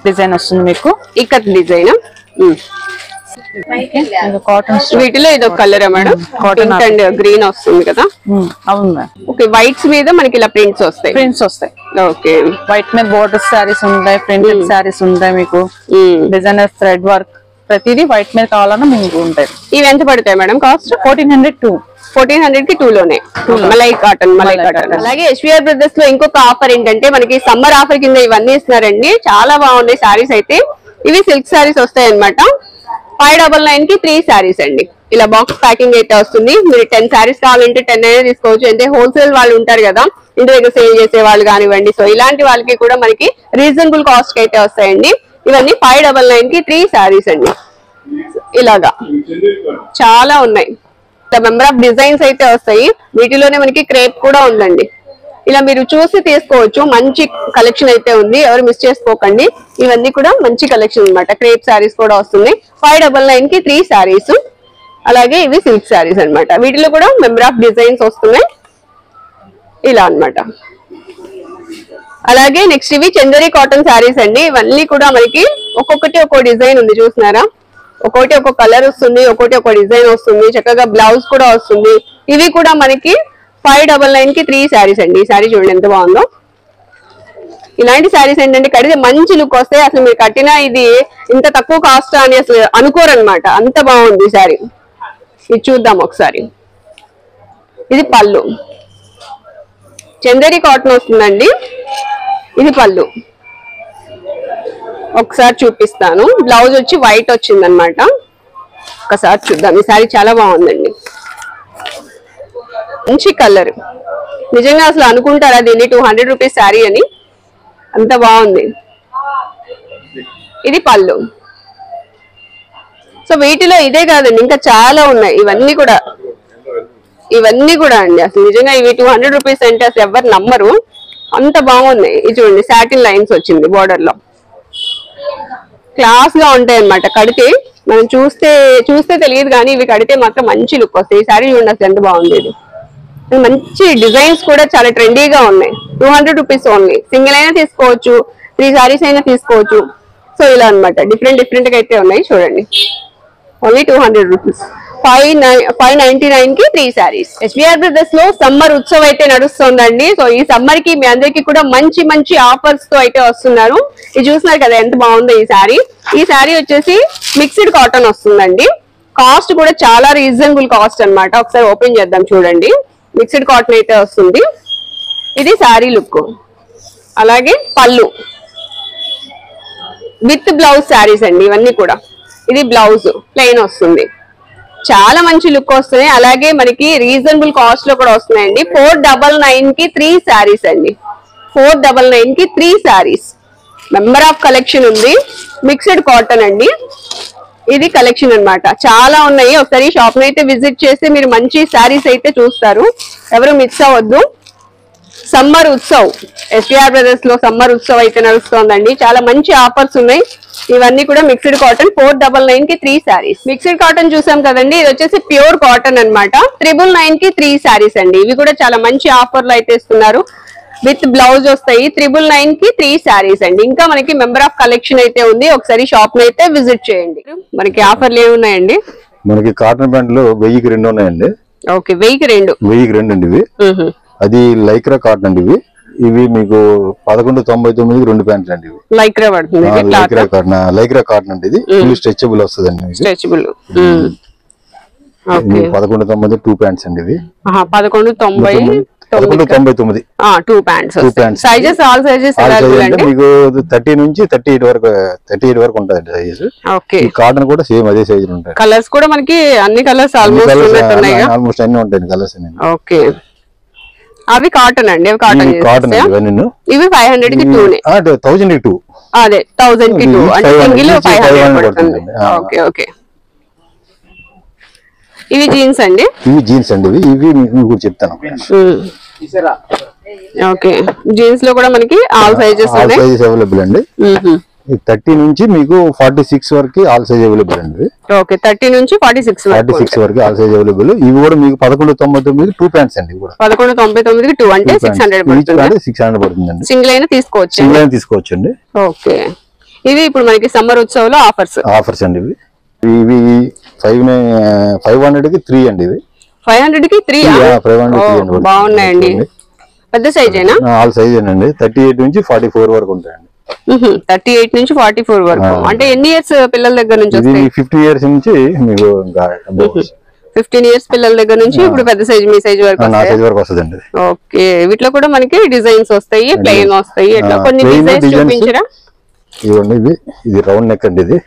డిజైన్ వస్తుంది మీకు ఇక్కత్ డిజైన్. కాటన్ వీటిలో ఇది ఒక colour madam, cotton and green వస్తుంది కదా. అవును. ఓకే, వైట్స్ మీద మనకి ఇలా ప్రింట్స్ వస్తాయి. ఓకే, వైట్ మీద బోర్డర్ సారీస్ ఉంటాయి, ప్రింటెడ్ సారీస్ ఉంటాయి మీకు. డిజైనర్ థ్రెడ్ వర్క్ ప్రతిదీ వైట్ మీద కావాలన్నా మీకు ఉంటాయి. ఇవి ఎంత పడతాయి మేడం కాస్ట్? 1400 కి 2 లోనే మలై కాటన్. అలాగే ఎస్విఆర్ బ్రదర్స్ లో ఇంకొక ఆఫర్ ఏంటంటే మనకి సమ్మర్ ఆఫర్ కింద ఇవన్నీ ఇస్తున్నారండి. చాలా బాగున్నాయి సారీస్ అయితే. ఇవి సిల్క్ సారీస్ వస్తాయి అనమాట. 599 కి 3 సారీస్ అండి. ఇలా బాక్స్ ప్యాకింగ్ అయితే వస్తుంది. మీరు 10 సారీస్ కావాలంటే 10 అయినా తీసుకోవచ్చు. అంటే హోల్సేల్ వాళ్ళు ఉంటారు కదా, ఇంటి దగ్గర సేల్ చేసే వాళ్ళు కానివ్వండి. సో ఇలాంటి వాళ్ళకి కూడా మనకి రీజనబుల్ కాస్ట్ కి అయితే వస్తాయండి. ఇవన్నీ 599 కి 3 సారీస్ అండి. ఇలాగా చాలా ఉన్నాయి. మెంబర్ ఆఫ్ డిజైన్స్ అయితే వస్తాయి. వీటిలోనే మనకి క్రేప్ కూడా ఉందండి. ఇలా మీరు చూసి తీసుకోవచ్చు. మంచి కలెక్షన్ అయితే ఉంది, ఎవరు మిస్ చేసుకోకండి. ఇవన్నీ కూడా మంచి కలెక్షన్ అన్నమాట. క్రేప్ సారీస్ కూడా వస్తుంది. 599 కి 3 సారీస్. అలాగే ఇవి సిల్క్ సారీస్ అన్నమాట. వీటిలో కూడా మెంబర్ ఆఫ్ డిజైన్స్ వస్తున్నాయి ఇలా అన్నమాట. అలాగే నెక్స్ట్ ఇవి చందేరి కాటన్ సారీస్ అండి. ఇవన్నీ కూడా మనకి ఒక్కొక్కటి ఒక్కో డిజైన్ ఉంది, చూస్తున్నారా? ఒక్కొక్కటి ఒక్కొక్క కలర్ వస్తుంది, ఒక్కొక్కటి ఒక్కో డిజైన్ వస్తుంది. చక్కగా బ్లౌజ్ కూడా వస్తుంది. ఇవి కూడా మనకి 599 కి 3 సారీస్ అండి. ఈ సారీ చూడండి ఎంత బాగుందో. ఇలాంటి సారీస్ ఏంటంటే కడితే మంచి లుక్ వస్తాయి. అసలు మీరు కట్టినా ఇది ఇంత తక్కువ కాస్ట్ అని అసలు అనుకోరనమాట, అంత బాగుంది ఈ సారీ. ఇది చూద్దాం ఒకసారి. ఇది పళ్ళు, చందేరి కాటన్ వస్తుందండి. ఇది పళ్ళు, ఒకసారి చూపిస్తాను. బ్లౌజ్ వచ్చి వైట్ వచ్చింది అనమాట. ఒకసారి చూద్దాం. ఈ సారీ చాలా బాగుందండి, మంచి కలర్. నిజంగా అసలు అనుకుంటారా దీన్ని 200 రూపీస్ సారీ అని, అంత బాగుంది. ఇది పళ్ళు. సో వీటిలో ఇదే కాదండి, ఇంకా చాలా ఉన్నాయి. ఇవన్నీ కూడా అండి అసలు నిజంగా ఇవి 200 రూపీస్ అంటే అసలు ఎవరు నమ్మరు, అంత బాగున్నాయి. ఇది చూడండి, సాటిన్ లైన్స్ వచ్చింది బోర్డర్ లో. క్లాస్ గా ఉంటాయి అన్నమాట. కడితే మనం చూస్తే తెలియదు కానీ ఇవి కడితే మాత్రం మంచి లుక్ వస్తాయి. ఈ సారీ చూడండి అసలు ఎంత బాగుంది. ఇది మంచి డిజైన్స్ కూడా చాలా ట్రెండీగా ఉన్నాయి. 200 రూపీస్ ఓన్లీ. సింగిల్ అయినా తీసుకోవచ్చు, 3 సారీస్ అయినా తీసుకోవచ్చు. సో ఇలా అన్నమాట, డిఫరెంట్ గా అయితే ఉన్నాయి చూడండి. Only 200 rupees. 599 కి 3 సారీస్. ఎస్విఆర్ బ్రదర్స్ లో సమ్మర్ ఉత్సవ్ అయితే నడుస్తుందండి. సో ఈ సమ్మర్ కి మీ అందరికి కూడా మంచి ఆఫర్స్ తో అయితే వస్తున్నారు. ఇది చూస్తున్నారు కదా ఎంత బాగుందో ఈ సారీ. ఈ సారీ వచ్చేసి మిక్స్డ్ కాటన్ వస్తుందండి. కాస్ట్ కూడా చాలా రీజనబుల్ కాస్ట్ అన్నమాట. ఒకసారి ఓపెన్ చేద్దాం చూడండి. మిక్స్డ్ కాటన్ అయితే వస్తుంది. ఇది సారీ లుక్. అలాగే పళ్ళు విత్ బ్లౌజ్ సారీస్ అండి ఇవన్నీ కూడా. ఇది బ్లౌజ్ ప్లెయిన్ వస్తుంది. చాలా మంచి లుక్ వస్తున్నాయి. అలాగే మనకి రీజనబుల్ కాస్ట్ లో కూడా వస్తున్నాయండి. 499 కి 3 సారీస్ అండి. 499 కి 3 సారీస్. మెంబర్ ఆఫ్ కలెక్షన్ ఉంది. మిక్స్డ్ కాటన్ అండి. ఇది కలెక్షన్ అన్నమాట. చాలా ఉన్నాయి. ఒకసారి షాప్ ని అయితే విజిట్ చేసి మీరు మంచి సారీస్ అయితే చూస్తారు. ఎవరు మిస్ అవ్వద్దు. సమ్మర్ ఉత్సవ్, ఎస్విఆర్ బ్రదర్స్ లో సమ్మర్ ఉత్సవ్ అయితే నడుస్తోందండి. చాలా మంచి ఆఫర్స్ ఉన్నాయి. ఇవన్నీ కూడా మిక్స్డ్ కాటన్. 499 కి 3 సారీస్. మిక్స్డ్ కాటన్ చూసాం కదండి. ఇది వచ్చేసి ప్యూర్ కాటన్ అన్నమాట. 999 కి 3 సారీస్ అండి. ఇవి కూడా చాలా మంచి ఆఫర్లు అయితే ఇస్తున్నారు. విత్ బ్లౌజ్ వస్తాయి. 999 కి 3 సారీస్ అండి. ఇంకా మనకి మెంబర్ ఆఫ్ కలెక్షన్ అయితే ఉంది. ఒకసారి షాప్ ని అయితే విజిట్ చేయండి. మనకి ఆఫర్లు ఏమున్నాయండి? మనకి కాటన్ ప్యాంట్లు 1000కి 2 ఉన్నాయండి. ఓకే, 1000కి 2 అండి. ఇవి అది లైక్రా కాటన్ అండి. ఇవి ఇవి మీకు 1199 2 ప్యాంట్లు అండి. ఇవి లైక్రా పడుతుంది, లైక్రా కాటన్ అండి. ఇది ఫుల్ స్ట్రెచబుల్ వస్తుంది అండి. స్ట్రెచబుల్ 1199 2 ప్యాంట్స్ అండి. ఇవి 1199 2 ప్యాంట్స్. సైజెస్ ఆల్ సైజెస్ మీకు 30 నుంచి 38 వరకు ఉంటదండి సైజెస్. ఓకే. కాటన్ కూడా సేమ్ అదే సైజ్ ఉంటాయి. కలర్స్ కూడా మనకి అన్ని కలర్స్ ఆల్మోస్ట్ అన్ని ఉంటాయి కలర్స్. ఓకే. అవి కాటన్ అండి, అవి కాటన్. ఇవి 500 కి 2 1000 కి 2. అదే 1000 కి 2 అంటే సింగిల్ 500 పడుతుంది. Okay okay. ఇవి జీన్స్ అండి. ఇవి మీకు చెప్తాను. ఓకే. జీన్స్ లో కూడా మనకి ఆల్ సైజెస్ అవైలబుల్ అండి. 30 నుంచి మీకు 46 వరకు ఆల్ సైజ్ అవైలబుల్ అండి. ఓకే. 30 నుంచి 46 వరకు ఆల్ సైజ్ అవైలబుల్. ఇవి కూడా మీకు 1199 2 ప్యాంట్స్ అండి. 1199 2 అంటే 600 పడుతుందండి. సింగిల్ అయినా తీసుకోవచ్చు అండి. ఓకే. ఇవి ఇప్పుడు మనకి సమ్మర్ ఉత్సవంలో ఆఫర్స్ అండి. ఇవి 500 కి 3 అండి. ఇవి 500 కి 3 బాగున్నాయండి. పెద్ద సైజ్ అయినా ఆల్ సైజ్ అండి. 38 నుంచి 44 వరకు ఉంటాయండి. 38 నుంచి 44 వరకు అంటే ఎన్ని ఇయర్స్ పిల్లల దగ్గర నుంచి వస్తాయి? 15 ఇయర్స్ నుంచి మీకు 15 ఇయర్స్ పిల్లల దగ్గర నుంచి ఇప్పుడు పెద్ద సైజ్ మీ సైజ్ వరకు వస్తుందండి. ఓకే. వీటిలో కూడా మనకి డిజైన్స్ వస్తాయి, ప్లెయిన్ వస్తాయి. ఇట్లా కొన్ని డిజైన్స్ చూపించరా? ఇవ్వండి. ఇది రౌండ్ నెక్ అండి. ఇది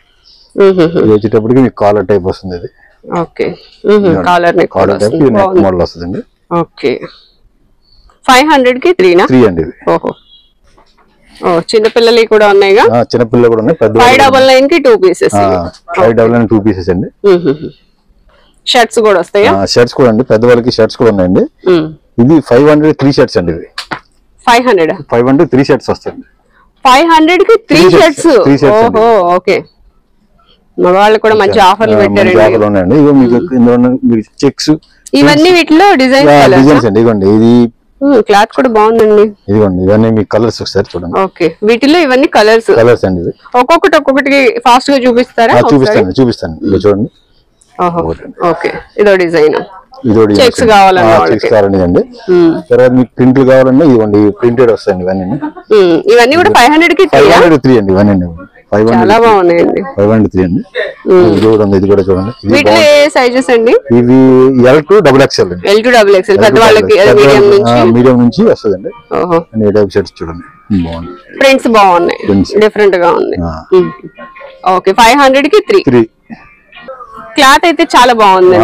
వచ్చేటప్పటికి మీకు కాలర్ టైప్ వస్తుంది. ఇది ఓకే. కాలర్ నెక్ మోడల్ వస్తుందండి. ఓకే. 500 కి 3 అండి. ఓహో. చిన్న పిల్లలు కూడా ఉన్నాయిగా? చిన్న పిల్లలు కూడా ఉన్నాయి. 599 కి 2 పీసెస్. 599 2 పీసెస్ అండి. షర్ట్స్ కూడా వస్తాయా? షర్ట్స్ కూడా అండి. పెద్దవాళ్ళకి షర్ట్స్ కూడా ఉన్నాయండి. ఇది 500 3 షర్ట్స్ అండి. ఇవి 500 3 షర్ట్స్ వస్తాయండి. 500 కి 3 షర్ట్స్. ఓహో. ఓకే. మగవాళ్ళు కూడా మంచి ఆఫర్లు పెట్టారండి. చెక్స్ ఇవన్నీ వీటిలో డిజైన్స్ అండి. ఇదిగోండి. ఇది క్లాత్ కూడా బాగుందండి. ఇదిగోండి. ఇవన్నీ మీ కలర్స్ ఒకసారి చూడండి. ఓకే. వీటిలో ఇవన్నీ కలర్స్ అండి. ఇవి ఒక్కొక్కటి ఫాస్ట్ గా చూపిస్తారా? చూపిస్తాను. ఇది చూడండి. ఓకే. ఇదో డిజైన్. చెక్స్ కావాలండి. తర్వాత మీకు ప్రింట్లు కావాలండి. ఇవ్వండి. ప్రింటెడ్ వస్తాయండి. ఇవన్నీ కూడా 500 కి 3 అండి. ఇవన్నీ చాలా బాగున్నాయండి. 503 అండి. ఇది కూడా చూడండి. వీటిలో ఏ సైజెస్ అండి? ఇవి L2 XXL అండి. L2 XXL పెద్దవాళ్ళకి మీడియం నుంచి వస్తుందండి. ఈ టైప్ షర్ట్స్ చూడండి. బాగుంది. ప్రింట్స్ బాగున్నాయి, డిఫరెంట్ గా ఉంది. ఓకే. 500 కి 3. క్లాత్ అయితే చాలా బాగుంది.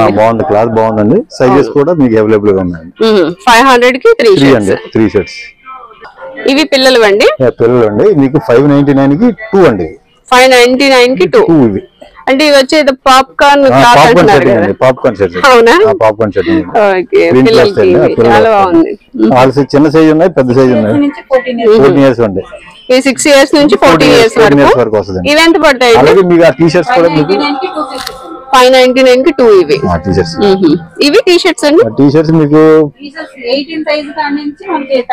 క్లాత్ బాగుందండి. సైజెస్ కూడా మీకు అవైలబుల్ గా ఉన్నాయండి. 500 కి 3 షర్ట్స్. ఇవి పిల్లలు అండి. మీకు 599 కి 2 అండి. 599 కి 2. ఇవి అంటే ఇవి వచ్చేది పాప్కార్న్ షర్ట్. అవునా? Popcorn shirt. చాలా బాగుంది. చిన్న సైజ్ ఉన్నాయి, పెద్ద సైజ్ ఉన్నాయి. 14 ఇయర్స్ అండి. ఈ 6 ఇయర్స్ నుంచి 14 ఇయర్స్ వరకు వస్తుంది. ఇవి ఎంత పడతాయి? అలాగే మీకు ఆ టీ షర్ట్స్ కూడా మీకు 599 కి 2 ఇవి. ఇవి టీ షర్ట్స్ అండి. టీ షర్ట్స్ మీకు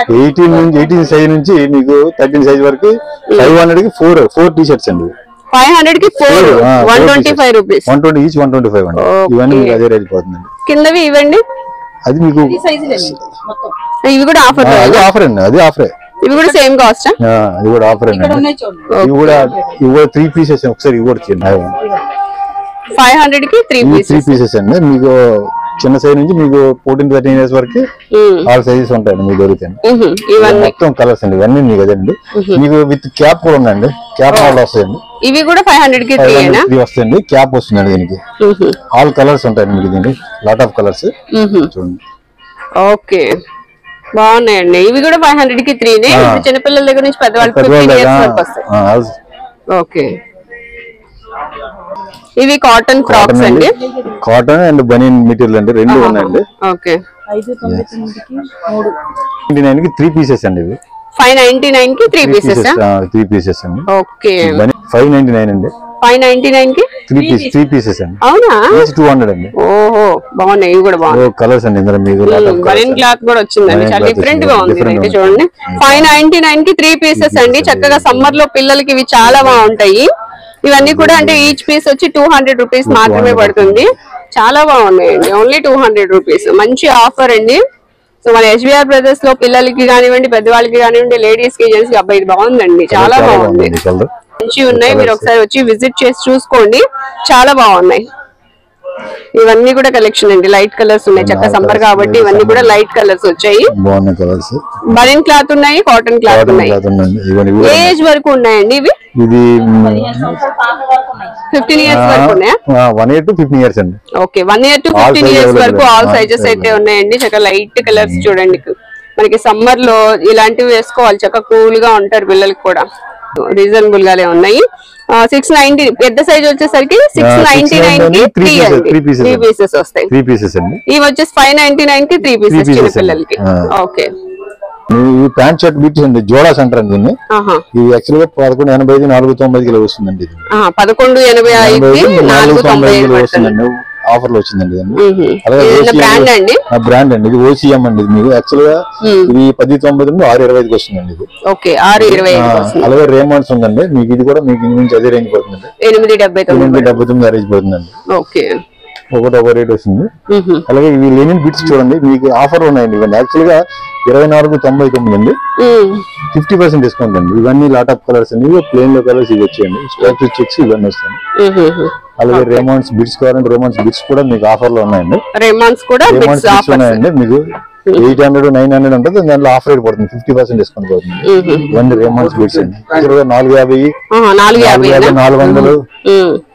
18 సైజ్ నుంచి మీకు 13 సైజ్ వరకు 500 కి 4 టీ షర్ట్స్ అండి. 500 కి 4 125 రూపీస్. 120 ఈచ్ 125 అండి. ఇవన్నీ మీకు అదే రేట్ పోతుందండి. కిందవి ఇవ్వండి. అది మీకు ఇవి కూడా ఆఫర్ అండి. అది ఆఫరే. ఇవి కూడా సేమ్ కాస్ట్. ఇవి కూడా ఆఫర్ అండి. ఇవి కూడా 3 పీసెస్. ఒకసారి ఇవి కూడా చేయండి. 500 కి 3 పీసెస్ అండి. మీకు చిన్న సైజ్ నుంచి మీకు 14-13 ఇయర్స్ వరకు ఆల్ సైజెస్ ఉంటాయండి. మీకు దొరుకుతాయండి. మొత్తం కలర్స్ అండి. ఇవన్నీ మీకు అదండి. మీకు విత్ క్యాప్ కూడా ఉందండి. క్యాప్ మోడల్ వస్తాయండి. ఇవి కూడా 500 కి 3 వస్తాయండి. క్యాప్ వస్తుందండి. దీనికి ఆల్ కలర్స్ ఉంటాయండి. మీకు దీనికి లాట్ ఆఫ్ కలర్స్ చూడండి. ఓకే. బాగున్నాయండి. ఇవి కూడా 500 కి 3. చిన్నపిల్లల దగ్గర నుంచి పెద్దవాళ్ళకి 15 ఇయర్స్ వరకు వస్తాయి. ఓకే. ఇవి కాటన్ ఫ్రాక్స్ అండి. కాటన్ అండ్ బనియన్ మెటీరియల్ అండి. రెండు ఉన్నాయండి. ఓకే. 599 కి 3 పీసెస్ అండి. ఇవి 599 కి 3 పీసెస్. 3 పీసెస్ అండి. ఓకే. 599 అండి. 599 కి 3 పీసెస్ అండి. అవునా? 200 అండి. ఓహో. బాగున్నాయి. ఇవి కూడా బాగున్నాయి. కలర్స్ అండి. ఇందులో మీకు బనియన్ క్లాత్ కూడా వచ్చిందండి. చాలా డిఫరెంట్ గా ఉంది. అయితే చూడండి. 599 కి 3 పీసెస్ అండి. చక్కగా సమ్మర్ లో పిల్లలకి ఇవి చాలా బాగుంటాయి. ఇవన్నీ కూడా అంటే ఈచ్ పీస్ వచ్చి 200 రూపీస్ మాత్రమే పడుతుంది. చాలా బాగున్నాయండి. Only 200 rupees. మంచి ఆఫర్ అండి. సో మన ఎస్విఆర్ బ్రదర్స్ లో పిల్లలకి కానివ్వండి, పెద్దవాళ్ళకి కానివ్వండి, లేడీస్ కి, జెంట్స్ కి, అబ్బాయి ఇది బాగుందండి, చాలా బాగుంది, మంచి ఉన్నాయి. మీరు ఒకసారి వచ్చి విజిట్ చేసి చూసుకోండి, చాలా బాగున్నాయి. ఇవన్నీ కూడా కలెక్షన్ అండి, లైట్ కలర్స్ ఉన్నాయి, చక్క సమ్మర్ కాబట్టి ఇవన్నీ కూడా లైట్ కలర్స్ వచ్చాయి. బాగున్నాయి కలర్స్. బనియన్ క్లాత్ ఉన్నాయి, కాటన్ క్లాత్ ఉన్నాయి. ఏజ్ వరకు ఉన్నాయండి ఇవి? ఇది 15 ఇయర్స్ వరకు ఉన్నాయా? 1 year to 15 years అండి. ఓకే, 1 year to 15 ఇయర్స్ వరకు ఆల్ సైజెస్ అయితే ఉన్నాయండి. చక్క లైట్ కలర్స్ చూడండి, మనకి సమ్మర్ లో ఇలాంటివి వేసుకోవాలి, చక్క కూల్ గా ఉంటారు పిల్లలకి కూడా. రీజనబుల్ గానే ఉన్నాయి. 690 పెద్ద సైజ్ వచ్చేసరికి 699 కి 3 పీసెస్ వస్తాయి. 3 పీసెస్ అండి. ఇవి వచ్చేసి 599 కి 3 పీసెస్ చిన్న పిల్లలకి. ఓకే, ఈ ప్యాంట్ షర్ట్ బీట్స్ అండి, జోడాస్ అంటారు దీన్ని. ఇది యాక్చువల్ గా 1185 490 కిలో వస్తుందండి. 1185 490 వస్తుందండి, ఆఫర్ లో వచ్చిందండి. బ్రాండ్ అండి, బ్రాండ్ అండి. ఇది ఓసిఎం అండి. మీకు యాక్చువల్ గా ఇది 1090 నుండి 625 వస్తుందండి. ఇది ఓకే, 625. అలాగే రేమాండ్స్ ఉందండి, మీకు ఇది కూడా మీకు నుంచి అదే రేంజ్ పడుతుంది, 879 రేంజ్ పడుతుందండి. ఓకే, ఒక రేట్ వస్తుంది. అలాగే ఇవి లెనిన్ బిట్స్ చూడండి, మీకు ఆఫర్ ఉన్నాయండి. ఇవన్నీ యాక్చువల్ గా 2499 అండి, 50% డిస్కౌంట్ అండి. ఇవన్నీ లాట్ ఆఫ్ కలర్స్ అండి, ప్లేన్ లో కలర్స్ ఇవి వచ్చాయండి, స్టాక్ చెక్స్ ఇవన్నీ వస్తాయి. అలాగే రేమాండ్స్ బిట్స్ కావాలంటే రేమాండ్స్ బిట్స్ కూడా మీకు ఆఫర్ లో ఉన్నాయండి. రేమాండ్స్ బిట్స్ ఉన్నాయండి. మీకు 800 900 ఉంటుంది, దాంట్లో ఆఫర్ రేట్ పడుతుంది, 50% డిస్కౌంట్ పడుతుంది. ఇవన్నీ రేమాండ్స్ బిట్స్ అండి. 450 400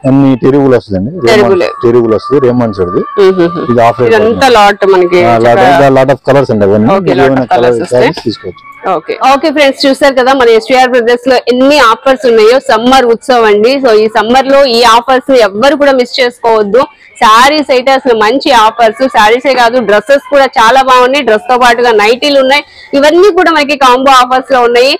అన్ని టెరుగులు వస్తుందండి. టెరుగులు వస్తుంది రేమాండ్స్. ఇది ఆఫర్ లాట్ ఆఫ్ కలర్స్ అండి, అవన్నీ తీసుకోవచ్చు. ఓకే ఫ్రెండ్స్, చూసారు కదా మన ఎస్విఆర్ బ్రదర్స్ లో ఎన్ని ఆఫర్స్ ఉన్నాయో. సమ్మర్ ఉత్సవ్ అండి. సో ఈ సమ్మర్ లో ఈ ఆఫర్స్ ఎవ్వరు కూడా మిస్ చేసుకోవద్దు. శారీస్ అయితే అసలు మంచి ఆఫర్స్, శారీసే కాదు డ్రెస్సెస్ కూడా చాలా బాగున్నాయి. డ్రెస్ తో పాటుగా నైటీలు ఉన్నాయి. ఇవన్నీ కూడా మనకి కాంబో ఆఫర్స్ లో ఉన్నాయి.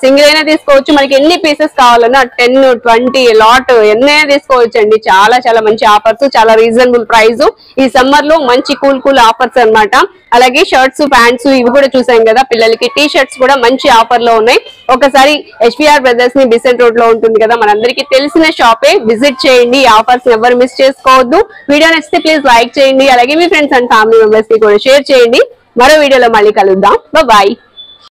సింగిల్ అయినా తీసుకోవచ్చు, మనకి ఎన్ని పీసెస్ కావాలన్నా 10 20 లాట్ ఎన్నైనా తీసుకోవచ్చు అండి. చాలా చాలా మంచి ఆఫర్స్, చాలా రీజనబుల్ ప్రైస్. ఈ సమ్మర్ లో మంచి కూల్ ఆఫర్స్ అన్నమాట. అలాగే షర్ట్స్, ప్యాంట్స్ ఇవి కూడా చూసాం కదా. పిల్లలకి టీ షర్ట్స్ కూడా మంచి ఆఫర్ లో ఉన్నాయి. ఒకసారి ఎస్విఆర్ బ్రదర్స్ ని బిసెంట్ రోడ్ లో ఉంటుంది కదా, మనందరికి తెలిసిన షాపే, విజిట్ చేయండి. ఈ ఆఫర్స్ ఎవరు మిస్ చేసుకోవద్దు. వీడియో నచ్చితే ప్లీజ్ లైక్ చేయండి. అలాగే మీ ఫ్రెండ్స్ అండ్ ఫ్యామిలీ మెంబర్స్ కి కూడా షేర్ చేయండి. మరో వీడియోలో మళ్ళీ కలుద్దాం. బాయ్.